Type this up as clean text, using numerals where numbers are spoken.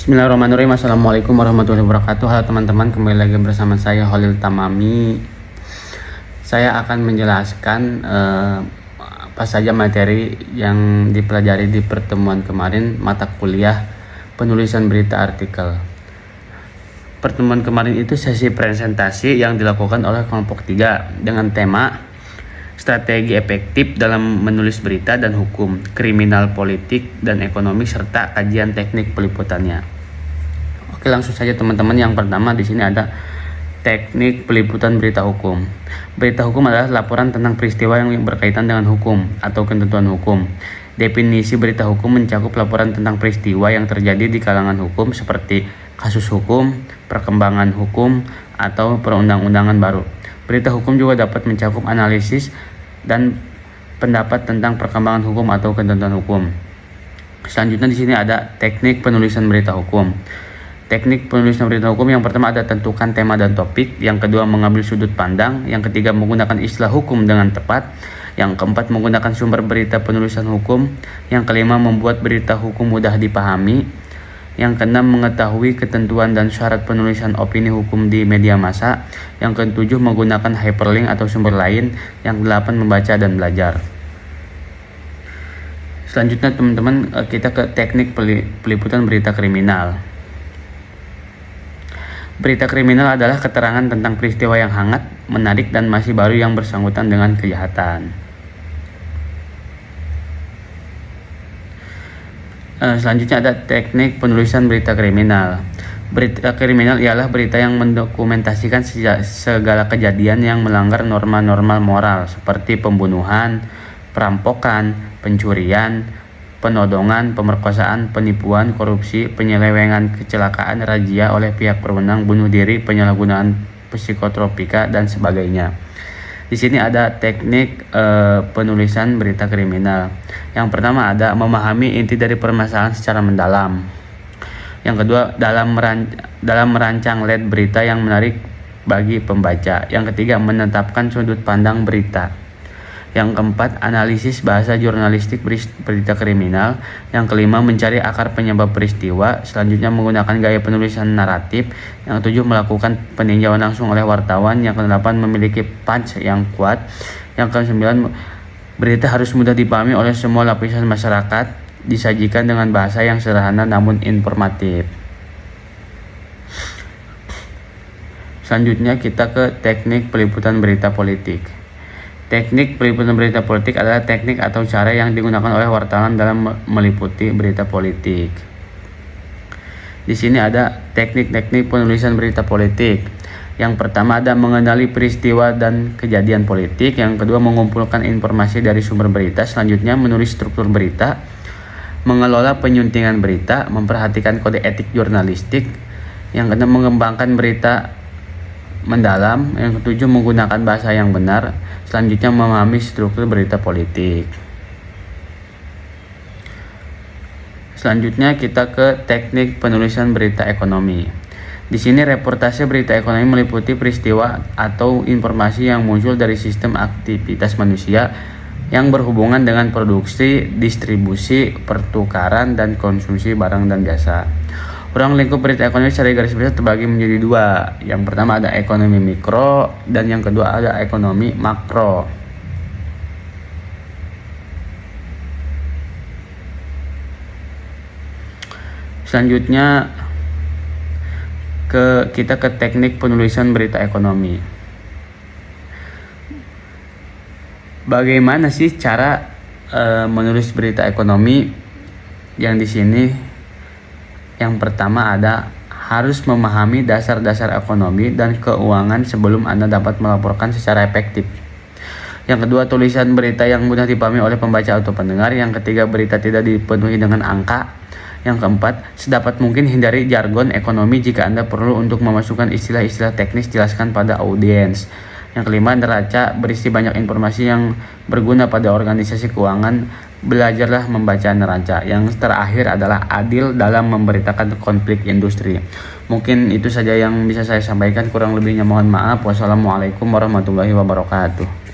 Bismillahirrahmanirrahim. Assalamualaikum warahmatullahi wabarakatuh. Halo teman-teman, kembali lagi bersama saya Holil Tamami. Saya akan menjelaskan apa saja materi yang dipelajari di pertemuan kemarin mata kuliah penulisan berita artikel. Pertemuan kemarin itu sesi presentasi yang dilakukan oleh kelompok 3 dengan tema strategi efektif dalam menulis berita dan hukum, kriminal, politik, dan ekonomi, serta kajian teknik peliputannya. Oke, langsung saja teman-teman. Yang pertama di sini ada teknik peliputan berita hukum. Berita hukum adalah laporan tentang peristiwa yang berkaitan dengan hukum atau ketentuan hukum. Definisi berita hukum mencakup laporan tentang peristiwa yang terjadi di kalangan hukum seperti kasus hukum, perkembangan hukum, atau perundang-undangan baru. Berita hukum juga dapat mencakup analisis dan pendapat tentang perkembangan hukum atau ketentuan hukum. Selanjutnya di sini ada teknik penulisan berita hukum. Teknik penulisan berita hukum yang pertama ada tentukan tema dan topik, yang kedua mengambil sudut pandang, yang ketiga menggunakan istilah hukum dengan tepat, yang keempat menggunakan sumber berita penulisan hukum, yang kelima membuat berita hukum mudah dipahami, yang keenam mengetahui ketentuan dan syarat penulisan opini hukum di media massa, yang ketujuh menggunakan hyperlink atau sumber lain, yang delapan membaca dan belajar. Selanjutnya teman-teman, kita ke teknik peliputan berita kriminal. Berita kriminal adalah keterangan tentang peristiwa yang hangat, menarik, dan masih baru yang bersangkutan dengan kejahatan. Selanjutnya ada teknik penulisan berita kriminal. Berita kriminal ialah berita yang mendokumentasikan segala kejadian yang melanggar norma-norma moral seperti pembunuhan, perampokan, pencurian, penodongan, pemerkosaan, penipuan, korupsi, penyelewengan, kecelakaan, razia oleh pihak berwenang, bunuh diri, penyalahgunaan psikotropika, dan sebagainya. Di sini ada teknik penulisan berita kriminal. Yang pertama ada memahami inti dari permasalahan secara mendalam. Yang kedua dalam merancang lead berita yang menarik bagi pembaca. Yang ketiga menetapkan sudut pandang berita. Yang keempat analisis bahasa jurnalistik berita kriminal. Yang kelima mencari akar penyebab peristiwa. Selanjutnya menggunakan gaya penulisan naratif. Yang ketujuh melakukan peninjauan langsung oleh wartawan. Yang kedelapan memiliki punch yang kuat. Yang kesembilan berita harus mudah dipahami oleh semua lapisan masyarakat. Disajikan dengan bahasa yang sederhana namun informatif. Selanjutnya kita ke teknik peliputan berita politik. Teknik peliputan berita politik adalah teknik atau cara yang digunakan oleh wartawan dalam meliputi berita politik. Di sini ada teknik-teknik penulisan berita politik. Yang pertama ada mengenali peristiwa dan kejadian politik. Yang kedua mengumpulkan informasi dari sumber berita. Selanjutnya menulis struktur berita, mengelola penyuntingan berita, memperhatikan kode etik jurnalistik. Yang keenam mengembangkan berita mendalam. Yang ketujuh menggunakan bahasa yang benar. Selanjutnya memahami struktur berita politik. Selanjutnya kita ke teknik penulisan berita ekonomi. Di sini reportase berita ekonomi meliputi peristiwa atau informasi yang muncul dari sistem aktivitas manusia yang berhubungan dengan produksi, distribusi, pertukaran, dan konsumsi barang dan jasa. Ruang lingkup berita ekonomi secara garis besar terbagi menjadi dua. Yang pertama ada ekonomi mikro dan yang kedua ada ekonomi makro. Selanjutnya kita ke teknik penulisan berita ekonomi. Bagaimana sih cara menulis berita ekonomi? Yang di sini yang pertama ada harus memahami dasar-dasar ekonomi dan keuangan sebelum Anda dapat melaporkan secara efektif. Yang kedua, tulisan berita yang mudah dipahami oleh pembaca atau pendengar. Yang ketiga, berita tidak dipenuhi dengan angka. Yang keempat, sedapat mungkin hindari jargon ekonomi. Jika Anda perlu untuk memasukkan istilah-istilah teknis, jelaskan pada audiens. Yang kelima, neraca berisi banyak informasi yang berguna pada organisasi keuangan. Belajarlah membaca neraca. Yang terakhir adalah adil dalam memberitakan konflik industri. Mungkin itu saja yang bisa saya sampaikan, kurang lebihnya mohon maaf. Wassalamualaikum warahmatullahi wabarakatuh.